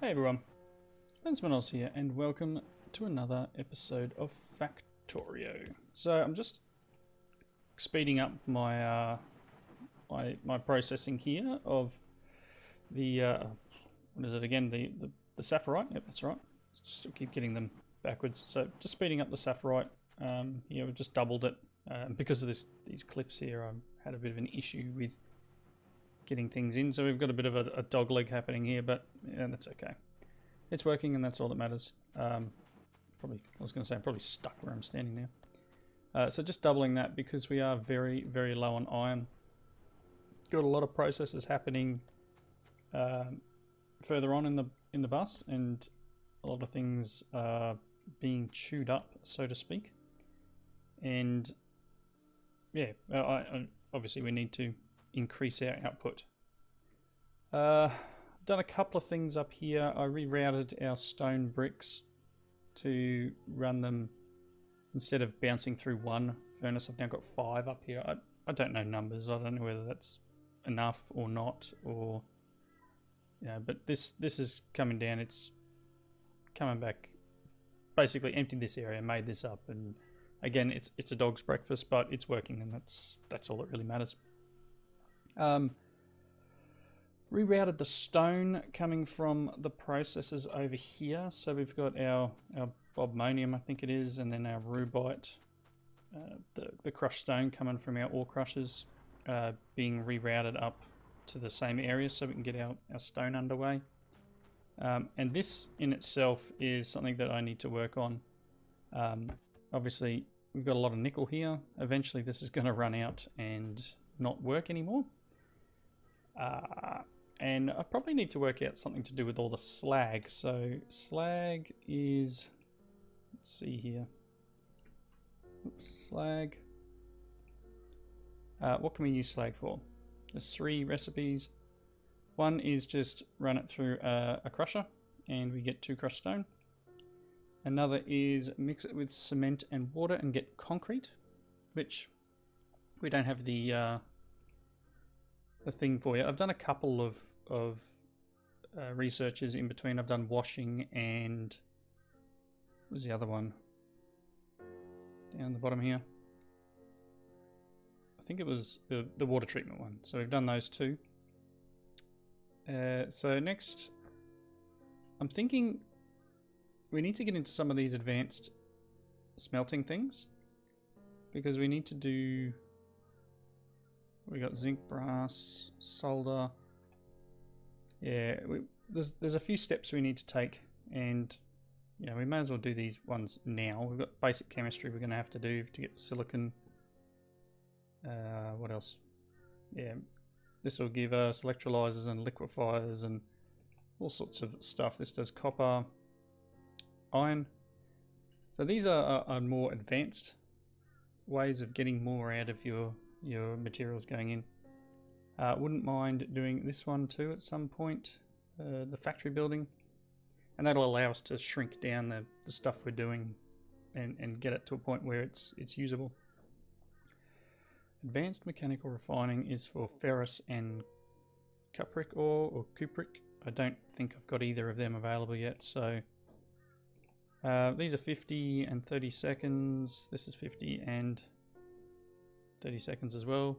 Hey everyone, Smelting here and welcome to another episode of Factorio. So I'm just speeding up my my processing here of the what is it again, the sapphirite. Yep, that's right. Still keep getting them backwards. So just speeding up the sapphirite. Here we've just doubled it because of these cliffs here. I had a bit of an issue with getting things in, so we've got a bit of a dog leg happening here, but yeah, that's okay. It's working, and that's all that matters. I was going to say I'm probably stuck where I'm standing now. So just doubling that because we are very, very low on iron. Got a lot of processes happening further on in the bus, and a lot of things are being chewed up, so to speak. And yeah, obviously we need to increase our output. Done a couple of things up here. I rerouted our stone bricks to run them instead of bouncing through one furnace. I've now got 5 up here. I don't know numbers. I don't know whether that's enough or not, or yeah. But this is coming down. It's coming back. Basically emptied this area, made this up, and again, it's a dog's breakfast, but it's working, and that's all that really matters. Rerouted the stone coming from the processes over here. So we've got our bobmonium, I think it is, and then our rubite, the crushed stone coming from our ore crushers, being rerouted up to the same area so we can get our stone underway. And this in itself is something that I need to work on. Obviously, we've got a lot of nickel here. Eventually this is going to run out and not work anymore. And I probably need to work out something to do with all the slag. So slag is, let's see here. Oops, slag. What can we use slag for? There's 3 recipes. One is just run it through a crusher and we get 2 crushed stone. Another is mix it with cement and water and get concrete, which we don't have the thing for you. I've done a couple of researches in between. I've done washing and what was the other one? Down the bottom here. I think it was the water treatment one. So we've done those 2. So next, I'm thinking we need to get into some of these advanced smelting things because we need to do. We got zinc, brass, solder. Yeah, there's a few steps we need to take, and you know we may as well do these ones now. We've got basic chemistry we're going to have to do to get silicon. What else? Yeah, this will give us electrolyzers and liquefiers and all sorts of stuff. This does copper, iron. So these are more advanced ways of getting more out of your materials going in. Wouldn't mind doing this one too at some point, the factory building, and that'll allow us to shrink down the stuff we're doing and get it to a point where it's usable. Advanced mechanical refining is for ferrous and cupric ore or cupric. I don't think I've got either of them available yet, so these are 50 and 30 seconds. This is 50 and 30 seconds as well.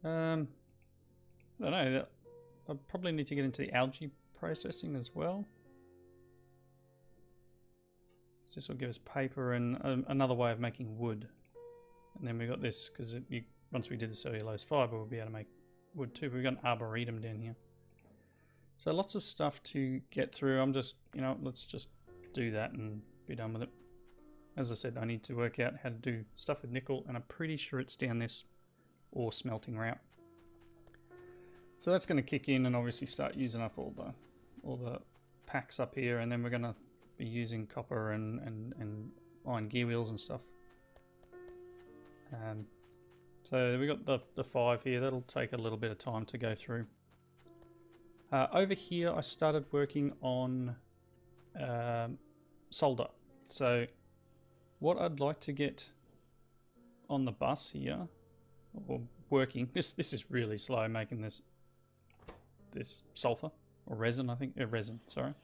I don't know. I probably need to get into the algae processing as well. So this will give us paper and another way of making wood. And then we got this because once we do the cellulose fiber, we'll be able to make wood too. We've got an arboretum down here. So lots of stuff to get through. I'm just, let's just do that and be done with it. As I said, I need to work out how to do stuff with nickel, and I'm pretty sure it's down this ore smelting route. So that's going to kick in and obviously start using up all the packs up here, and then we're going to be using copper and iron gear wheels and stuff. So we got the 5 here. That'll take a little bit of time to go through. Over here, I started working on solder. So what I'd like to get on the bus here, or working, this is really slow making this sulfur. or resin, I think. Resin, sorry.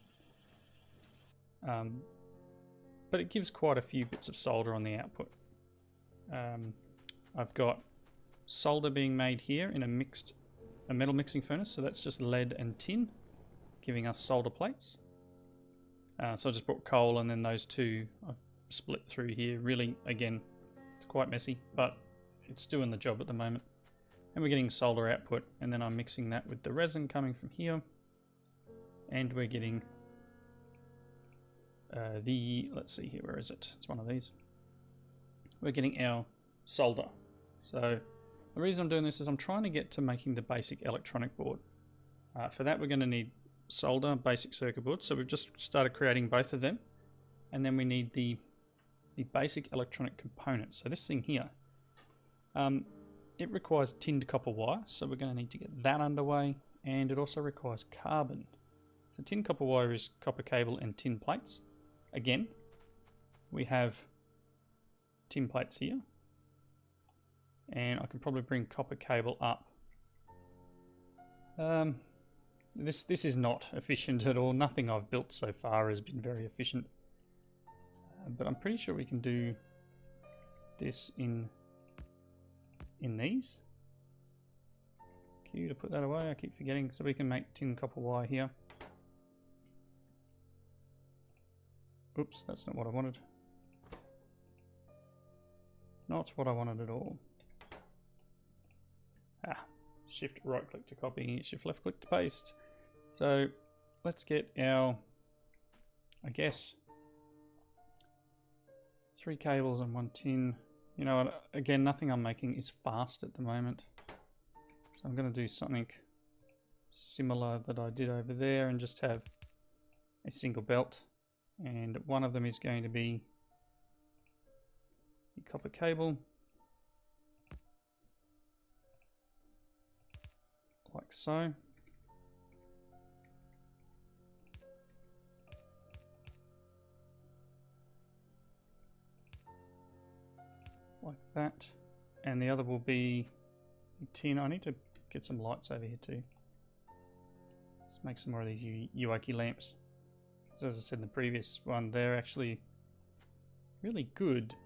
But it gives quite a few bits of solder on the output. I've got solder being made here in a metal mixing furnace, so that's just lead and tin, giving us solder plates. So I just brought coal, and then those two I've split through here. Really, again, it's quite messy, but it's doing the job at the moment. And we're getting solder output, and then I'm mixing that with the resin coming from here, and we're getting let's see here, where is it? It's one of these. We're getting our solder. So the reason I'm doing this is I'm trying to get to making the basic electronic board. For that, we're going to need solder, basic circuit board. So we've just started creating both of them, and then we need the basic electronic components. So this thing here, it requires tinned copper wire, so we're going to need to get that underway, and it also requires carbon. So tinned copper wire is copper cable and tin plates. Again, we have tin plates here, and I can probably bring copper cable up. This is not efficient at all. Nothing I've built so far has been very efficient, but I'm pretty sure we can do this in these. Q to put that away, I keep forgetting. So we can make tin copper wire here. Oops, that's not what I wanted. Not what I wanted at all. Shift right click to copy, shift left click to paste. So let's get our, I guess, 3 cables and 1 tin. You know what, again, nothing I'm making is fast at the moment. So I'm going to do something similar that I did over there and just have a single belt. And one of them is going to be the copper cable, like so. Like that. And the other will be tin. I need to get some lights over here too. Let's make some more of these Uaki lamps. So as I said in the previous one, they're actually really good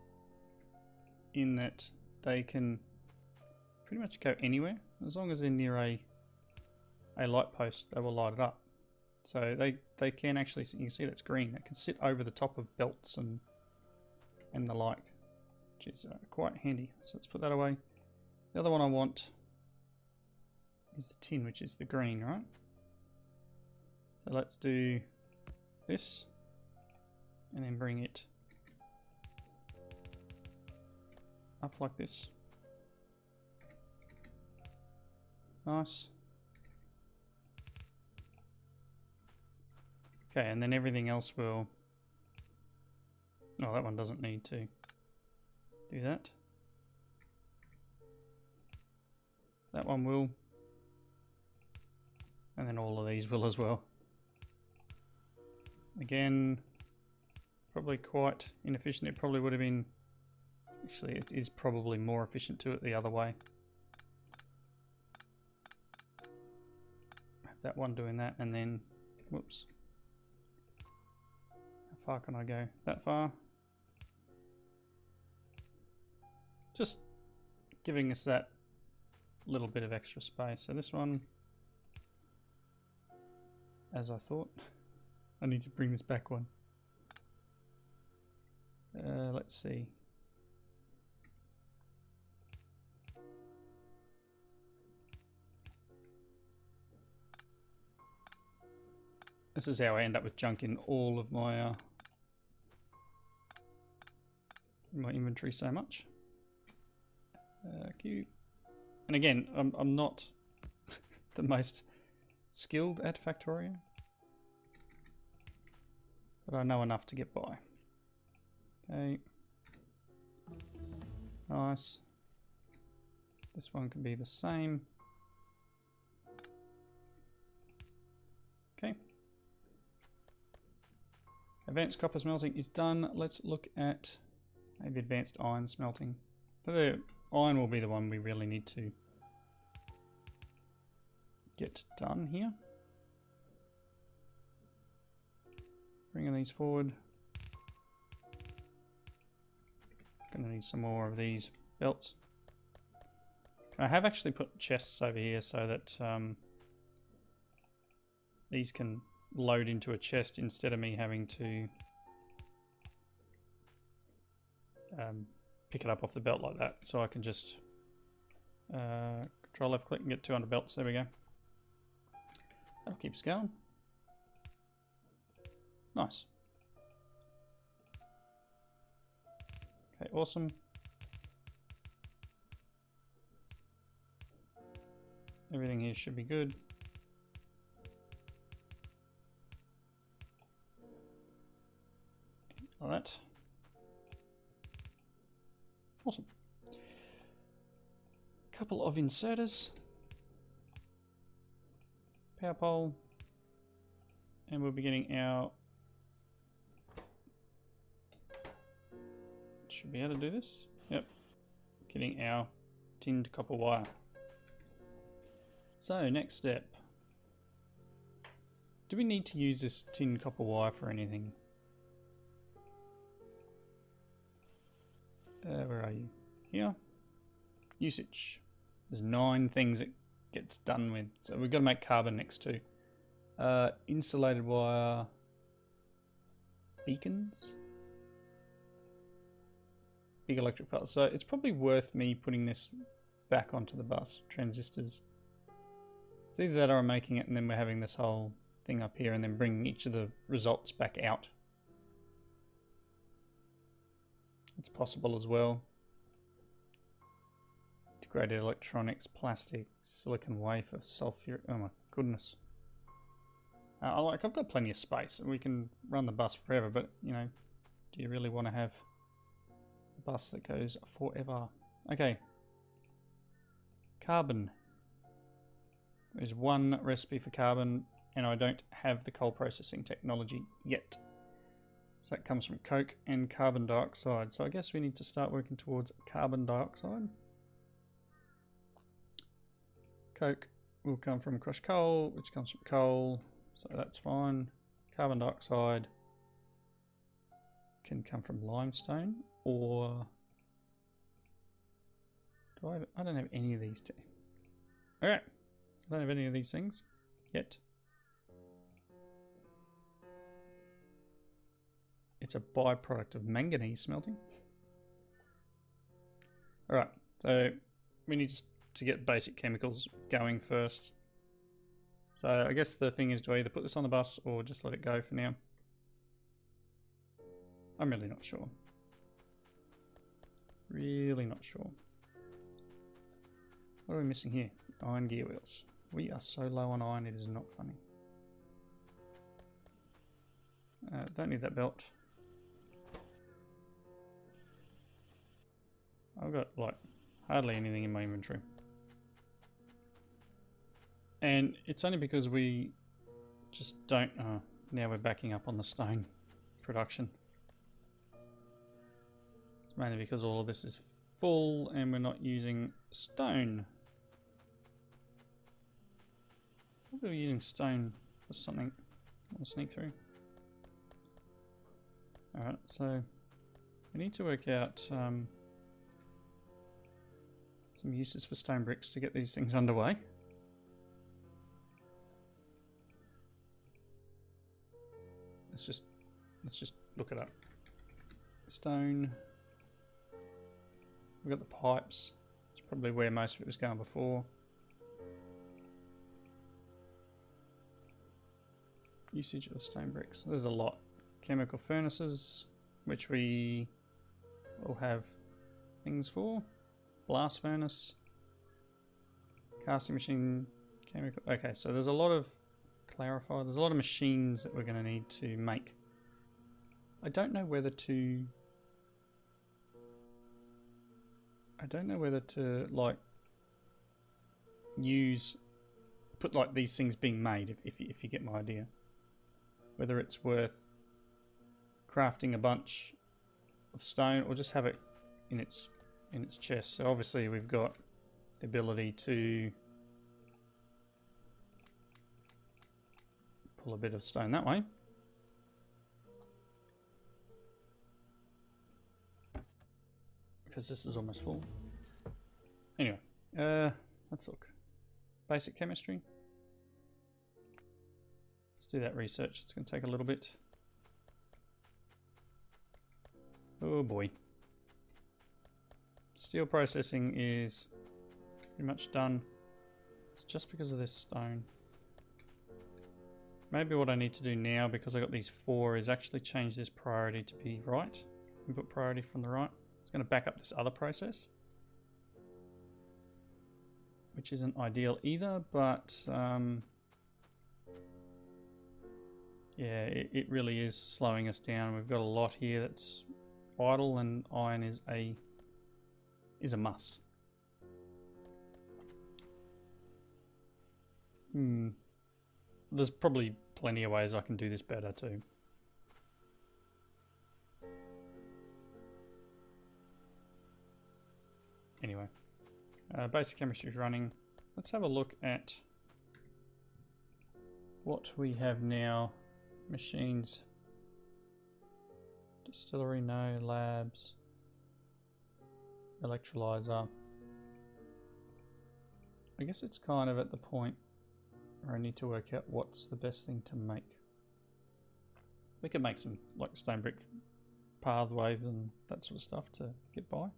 in that they can pretty much go anywhere. As long as they're near a light post, they will light it up. So they can actually, you can see that's green, it can sit over the top of belts and the like, which is quite handy. So let's put that away. The other one I want is the tin, which is the green, right? So let's do this, and then bring it up like this. Nice. Okay, and then everything else will... Oh, that one doesn't need to do that. That one will. And then all of these will as well. Again, probably quite inefficient. It probably would have been... Actually, it is probably more efficient to it the other way. Have that one doing that, and then... Whoops. How far can I go? That far? Just giving us that little bit of extra space. So this one, as I thought. I need to bring this back one. Let's see. This is how I end up with junk in all of my inventory so much. Q. And again, I'm not the most skilled at Factorio, but I know enough to get by. Okay. Nice. This one can be the same. Okay. Advanced copper smelting is done. Let's look at maybe advanced iron smelting. So the iron will be the one we really need to get done here. Bringing these forward. Gonna need some more of these belts. I have actually put chests over here so that these can load into a chest instead of me having to pick it up off the belt like that. So I can just control left click and get 200 belts. There we go. That'll keep us going. Nice. Okay, awesome. Everything here should be good. All right. Awesome. Couple of inserters. Power pole. And we'll be getting our... Should be able to do this. Yep. Getting our tinned copper wire. So, next step. Do we need to use this tin copper wire for anything? Where are you? Here. Usage. There's 9 things it gets done with. So we've got to make carbon next to. Insulated wire. Beacons. Big electric pulse. So it's probably worth me putting this back onto the bus. Transistors. It's either that or I'm making it and then we're having this whole thing up here and then bringing each of the results back out. It's possible as well. Integrated electronics, plastic, silicon wafer, sulfuric. Oh my goodness. I've got plenty of space. We can run the bus forever, but you know, do you really want to have a bus that goes forever? Okay. Carbon. There's one recipe for carbon, and I don't have the coal processing technology yet. So that comes from coke and carbon dioxide. So I guess we need to start working towards carbon dioxide. Coke will come from crushed coal, which comes from coal, so that's fine. Carbon dioxide can come from limestone, or do I don't have any of these two. Okay. I don't have any of these things yet. It's a byproduct of manganese smelting. Alright, so we need to get basic chemicals going first. So I guess the thing is to either put this on the bus or just let it go for now. I'm really not sure. Really not sure. What are we missing here? Iron gear wheels. We are so low on iron, it is not funny. Don't need that belt. I've got like hardly anything in my inventory. And it's only because we just don't... now we're backing up on the stone production. It's mainly because all of this is full and we're not using stone. We're using stone for something. I'll sneak through. Alright, so we need to work out some uses for stone bricks to get these things underway. Let's just look it up. Stone. We've got the pipes. It's probably where most of it was going before. Usage of stone bricks. There's a lot. Chemical furnaces, which we will have things for. Blast furnace. Casting machine. Chemical. Okay, so there's a lot of clarify. There's a lot of machines that we're going to need to make. I don't know whether to like put like these things being made if you get my idea. Whether it's worth crafting a bunch of stone or just have it in its chest. So obviously we've got the ability to pull a bit of stone that way. because this is almost full. Anyway, let's look. Basic chemistry. Let's do that research. It's going to take a little bit. Oh boy. Steel processing is pretty much done. It's just because of this stone. Maybe what I need to do now, because I got these 4, is actually change this priority to be right. Input priority from the right. It's going to back up this other process, which isn't ideal either, but yeah, it really is slowing us down. We've got a lot here that's idle, and iron is a must. There's probably plenty of ways I can do this better too. Anyway, basic chemistry is running. Let's have a look at what we have now. Machines. Distillery, no. Labs. Electrolyzer. I guess it's kind of at the point where I need to work out what's the best thing to make. We can make some like stone brick pathways and that sort of stuff to get by.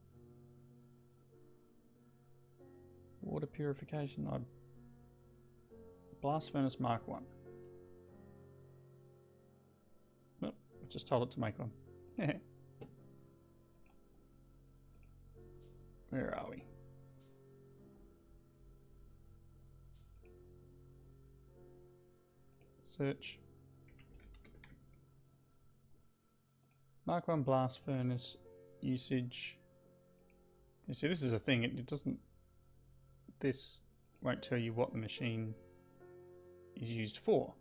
Water purification. Blast furnace Mark 1. Well, I just told it to make one. Where are we? Search. Mark 1 blast furnace usage. You see, this is a thing. It doesn't. This won't tell you what the machine is used for.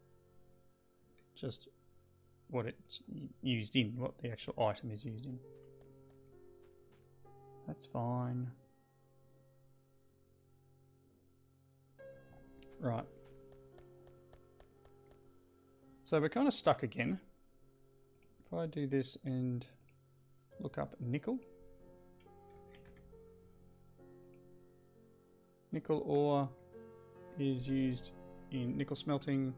Just what it's used in, what the actual item is used in. That's fine. Right. So we're kind of stuck again. If I do this and look up nickel. Nickel ore is used in nickel smelting.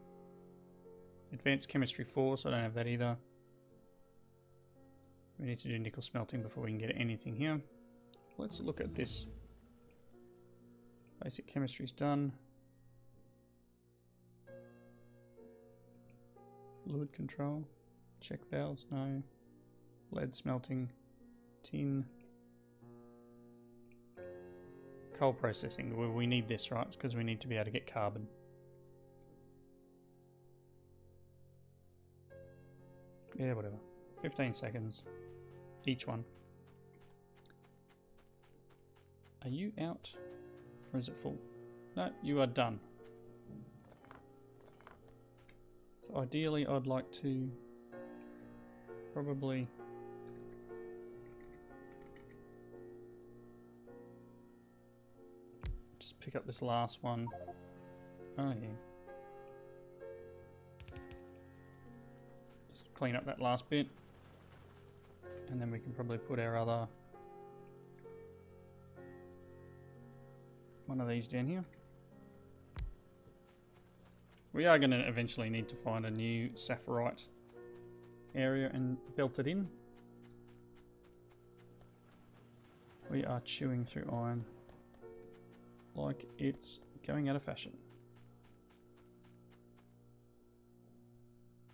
Advanced chemistry 4, so I don't have that either. We need to do nickel smelting before we can get anything here. Let's look at this. Basic chemistry is done. Fluid control. Check valves, no. Lead smelting. Tin. Coal processing. We need this, right? Because we need to be able to get carbon. Yeah, whatever. 15 seconds. Each one. Are you out? Or is it full? No, you are done. So ideally, I'd like to probably just pick up this last one. Oh yeah. Just clean up that last bit. And then we can probably put our other one of these down here. We are going to eventually need to find a new sapphirite area and belt it in. We are chewing through iron like it's going out of fashion.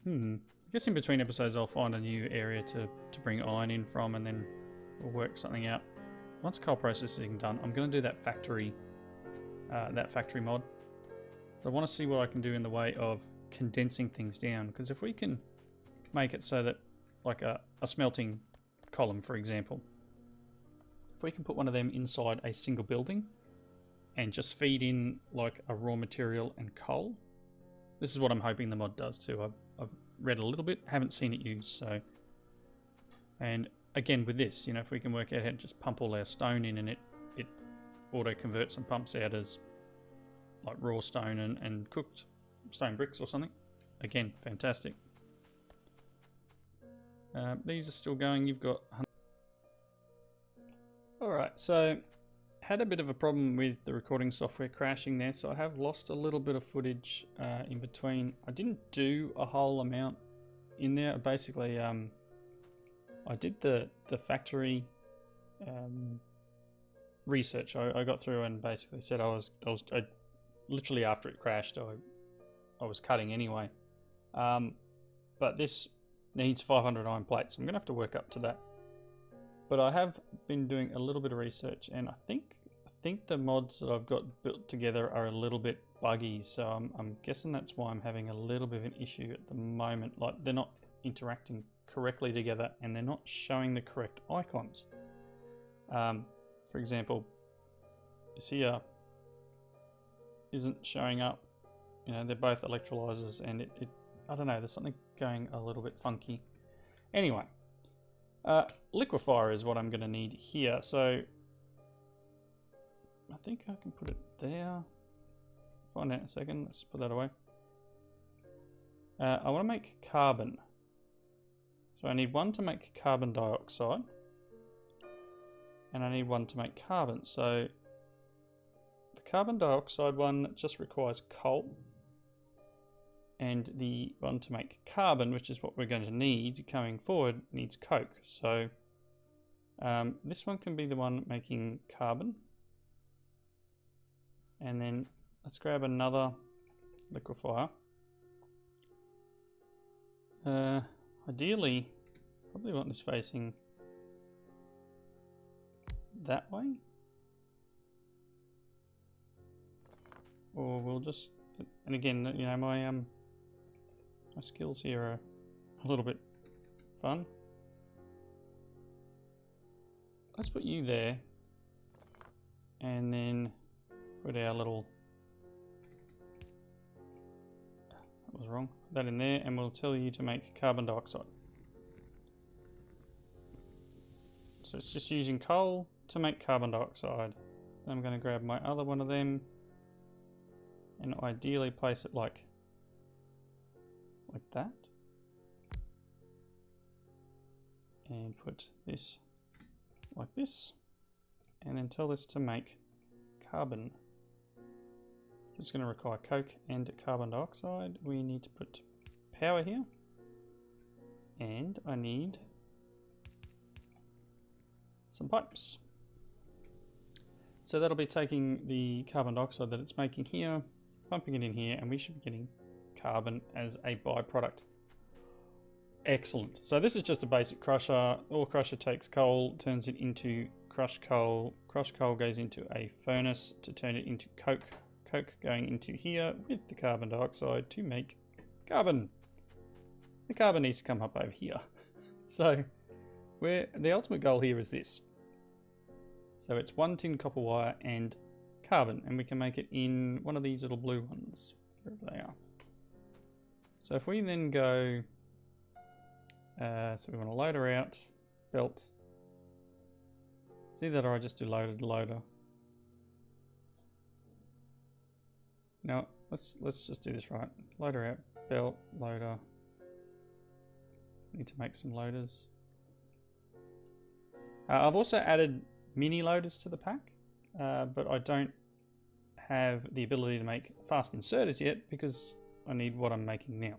I guess in between episodes I'll find a new area to bring iron in from, and then we'll work something out. Once coal processing done, I'm going to do that factory mod. I want to see what I can do in the way of condensing things down, because if we can make it so that, like a smelting column, for example, if we can put one of them inside a single building and just feed in like a raw material and coal, this is what I'm hoping the mod does too. I've read a little bit, haven't seen it used, so. And again with this, you know, if we can work out how to just pump all our stone in and it auto converts and pumps out as like raw stone and cooked stone bricks or something. Again, fantastic. These are still going. You've got Alright, so had a bit of a problem with the recording software crashing there, so I have lost a little bit of footage in between. I didn't do a whole amount in there. Basically, I did the factory research. I got through and basically said I literally after it crashed, I was cutting anyway. But this needs 500 iron plates. I'm going to have to work up to that. But I have been doing a little bit of research, and I think the mods that I've got built together are a little bit buggy. So I'm guessing that's why I'm having a little bit of an issue at the moment. Like, they're not interacting correctly together, and they're not showing the correct icons. For example, this here isn't showing up. You know, they're both electrolyzers, and it I don't know, there's something going a little bit funky. Anyway, liquefier is what I'm going to need here. So I think I can put it there. Find out in a second. Let's put that away. I want to make carbon. So I need one to make carbon dioxide. And I need one to make carbon. So the carbon dioxide one just requires coal. And the one to make carbon, which is what we're going to need coming forward, needs coke. So this one can be the one making carbon. And then let's grab another liquefier. Ideally, probably want this facing that way. Or we'll just, and again, you know, my skills here are a little bit fun. Let's put you there, and then put our little, that was wrong, put that in there, and we'll tell you to make carbon dioxide. So it's just using coal to make carbon dioxide. Then I'm going to grab my other one of them, and ideally place it like that, and put this like this, and then tell this to make carbon. It's going to require coke and carbon dioxide. We need to put power here, and I need some pipes. So that'll be taking the carbon dioxide that it's making here, pumping it in here, and we should be getting carbon as a byproduct. Excellent. So this is just a basic crusher. All crusher takes coal, turns it into crushed coal. Crushed coal goes into a furnace to turn it into coke. Coke going into here with the carbon dioxide to make carbon. The carbon needs to come up over here. So the ultimate goal here is this. So it's 1 tin copper wire and carbon, and we can make it in one of these little blue ones, wherever they are. So if we then go, so we want to loader out, belt. It's either that or I just do loader. Now let's just do this right. Loader out, belt, loader. Need to make some loaders. I've also added mini loaders to the pack, but I don't have the ability to make fast inserters yet because I need what I'm making now.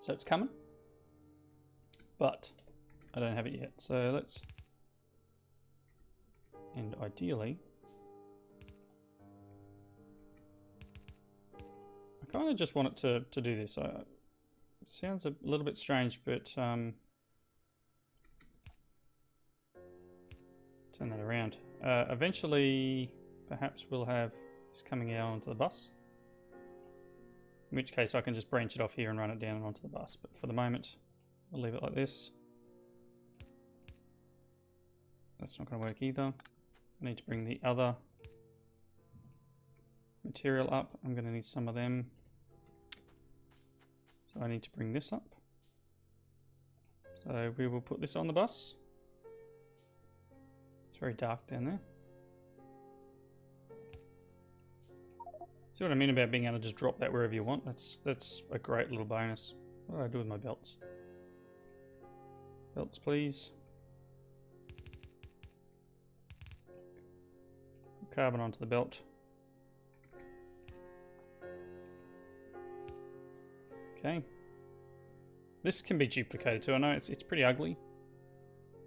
So it's coming, but I don't have it yet. So let's, and ideally, I kind of just want it to do this. It sounds a little bit strange, but turn that around. Eventually, perhaps we'll have this coming out onto the bus. In which case I can just branch it off here and run it down and onto the bus. But for the moment, I'll leave it like this. That's not going to work either. I need to bring the other material up. I'm going to need some of them. So I need to bring this up. So we will put this on the bus. It's very dark down there. See what I mean about being able to just drop that wherever you want? That's a great little bonus. What do I do with my belts? Belts, please. carbon onto the belt. Okay. This can be duplicated too. I know it's pretty ugly.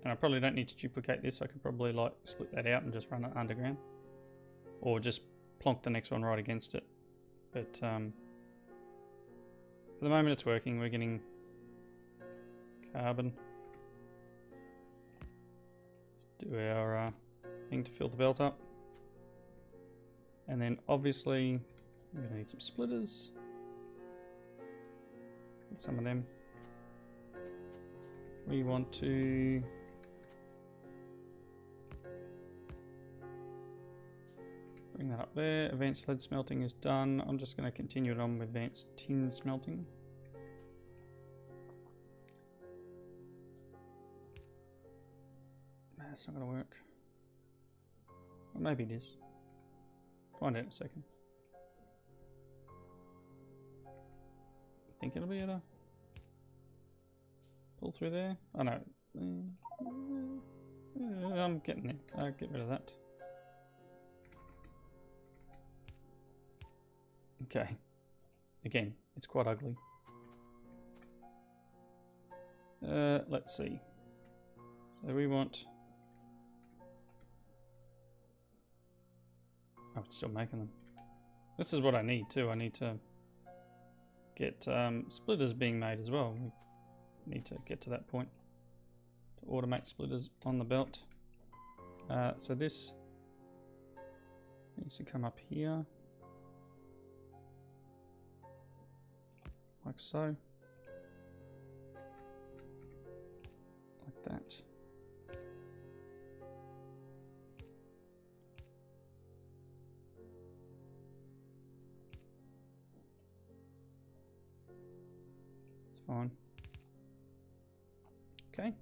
And I probably don't need to duplicate this. I could probably like split that out and just run it underground. Or just plonk the next one right against it. But for the moment it's working. We're getting carbon. Let's do our thing to fill the belt up. And then obviously we're going to need some splitters. Get some of them. We want to bring that up there. Advanced lead smelting is done. I'm just going to continue it on with advanced tin smelting. That's not going to work. Or maybe it is. Find out in a second. I think it'll be able to pull through there. Oh no. I'm getting there. I'll get rid of that. Okay. Again, it's quite ugly. Let's see. So we want... Oh, it's still making them. This is what I need too. I need to get splitters being made as well. We need to get to that point to automate splitters on the belt. So this needs to come up here. Like so. Like that. It's fine. Okay.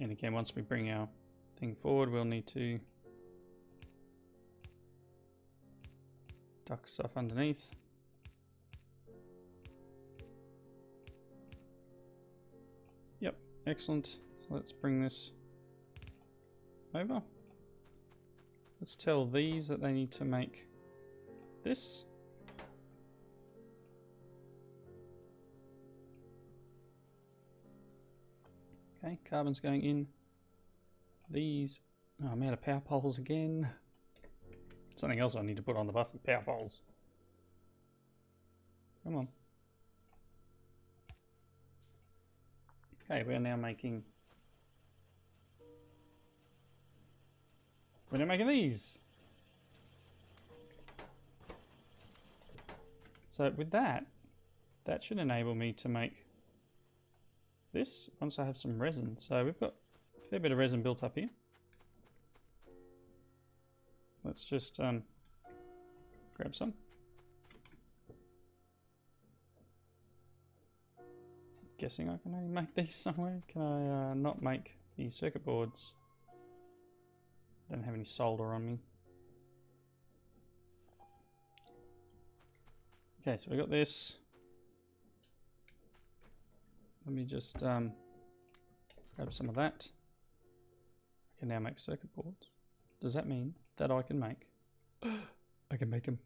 And again, once we bring our thing forward, we'll need to duck stuff underneath. Yep, excellent. So let's bring this over. Let's tell these that they need to make this. Okay, carbon's going in. These, oh, I'm out of power poles again. Something else I need to put on the bus is power poles. Come on. Okay, we're now making these. So with that should enable me to make this once I have some resin. So we've got a fair bit of resin built up here. Let's just grab some. Guessing I can only make these somewhere. Can I not make these circuit boards? Don't have any solder on me. Okay, so we got this. Let me just grab some of that. I can now make circuit boards. Does that mean that I can make... I can make them.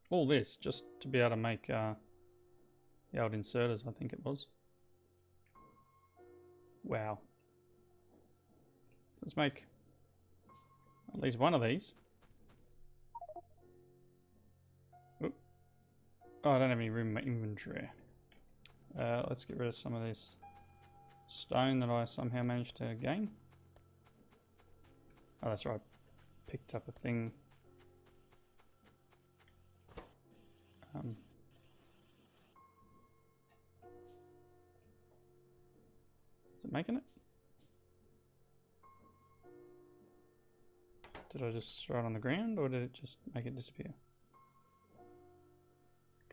All this just to be able to make the old inserters, I think it was. Wow. Let's make at least one of these. Oop. Oh, I don't have any room in my inventory. Let's get rid of some of this stone that I somehow managed to gain. Oh, that's right. I picked up a thing. Is it making it? Did I just throw it on the ground or did it just make it disappear?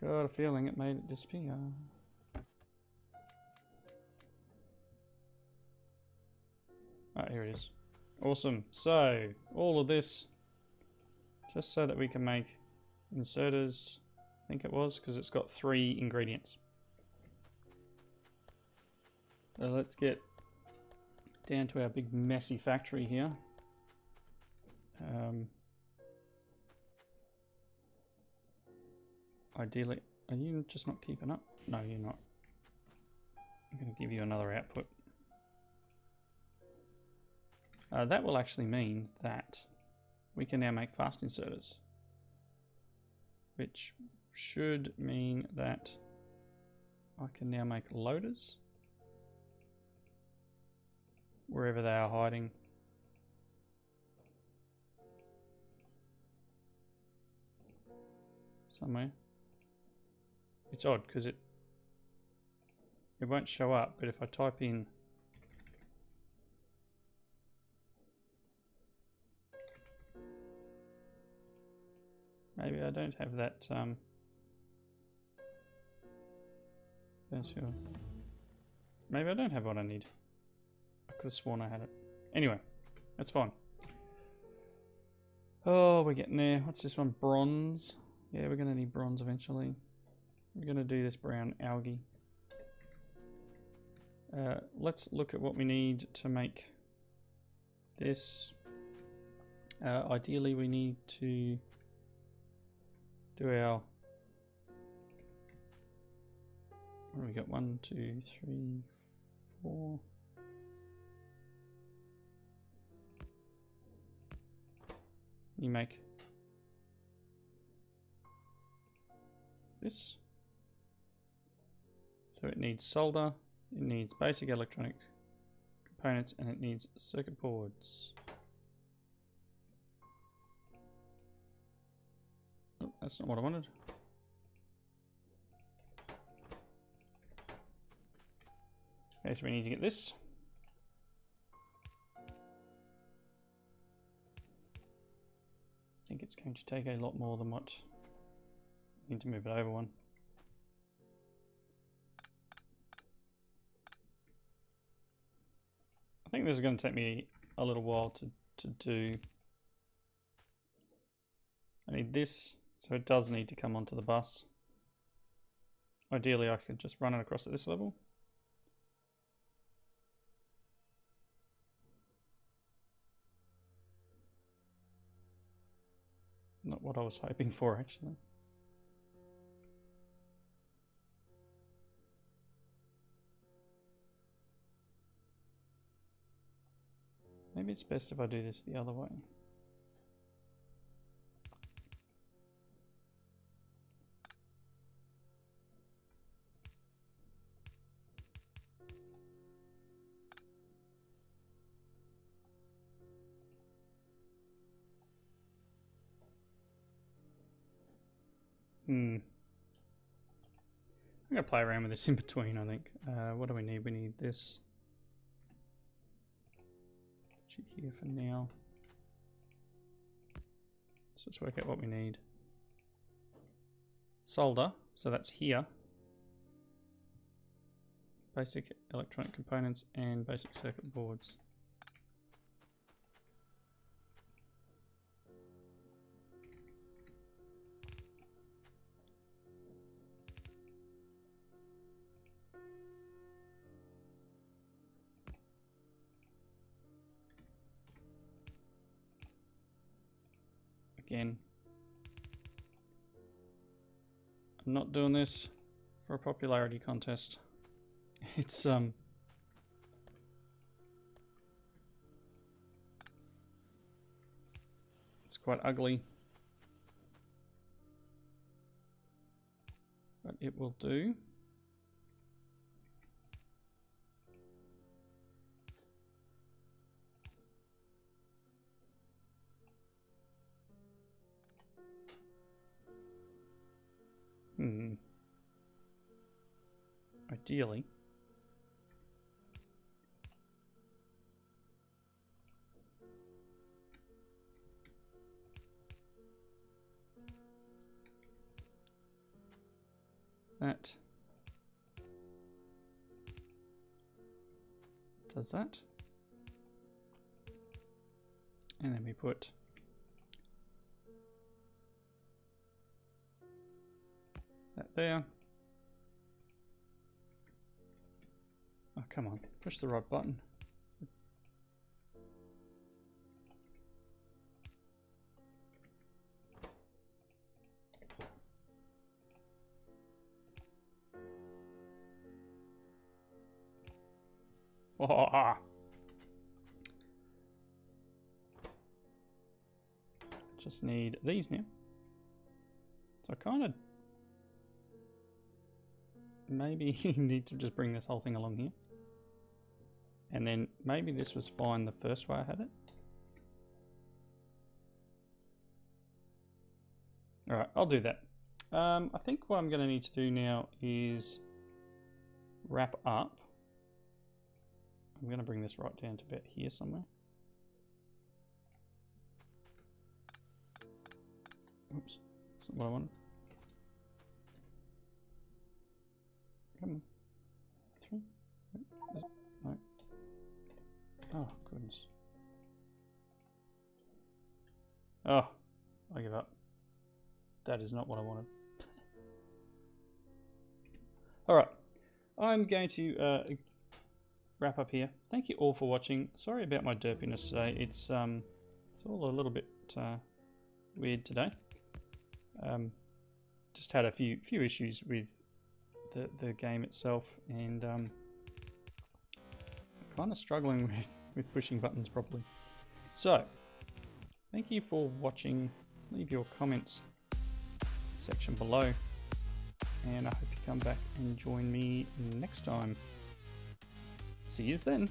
Got a feeling it made it disappear. Ah, here it is. Awesome. So, all of this just so that we can make inserters, I think it was, because it's got 3 ingredients. So let's get down to our big messy factory here. ideally, are you just not keeping up? No, you're not. I'm going to give you another output. That will actually mean that we can now make fast inserters, which should mean that I can now make loaders wherever they are hiding. Somewhere. It's odd because it won't show up, but if I type in maybe I don't have that maybe I don't have what I need. I could have sworn I had it. Anyway, that's fine. Oh, we're getting there. What's this one? Bronze. Yeah, we're going to need bronze eventually. We're going to do this brown algae. Let's look at what we need to make this. Ideally, we need to do our... What do we got? 1, 2, 3, 4... You make this. So it needs solder, it needs basic electronic components, and it needs circuit boards. Oh, that's not what I wanted. Okay, so we need to get this. I think it's going to take a lot more than what I need to move it over one. I think this is going to take me a little while to do. I need this, so it does need to come onto the bus. Ideally, I could just run it across at this level. Not what I was hoping for, actually. Maybe it's best if I do this the other way. I'm going to play around with this in between, I think. What do we need? We need this. Put you here for now. So let's work out what we need. Solder, so that's here. Basic electronic components and basic circuit boards. Again, I'm not doing this for a popularity contest. It's quite ugly, but it will do. Ideally. That does that. And then we put that there. Oh, come on, push the right button. Just need these now. So I kind of maybe need to just bring this whole thing along here. And then maybe this was fine the first way I had it. Alright, I'll do that. I think what I'm going to need to do now is wrap up. I'm going to bring this right down to about here somewhere. Oops, that's not what I wanted. Come on. 3. No. Oh, goodness. Oh, I give up. That is not what I wanted. Alright, I'm going to wrap up here. Thank you all for watching. Sorry about my derpiness today. It's all a little bit weird today. Just had a few issues with the game itself, and kind of struggling with pushing buttons properly. So, thank you for watching. Leave your comments section below, and I hope you come back and join me next time. See you then.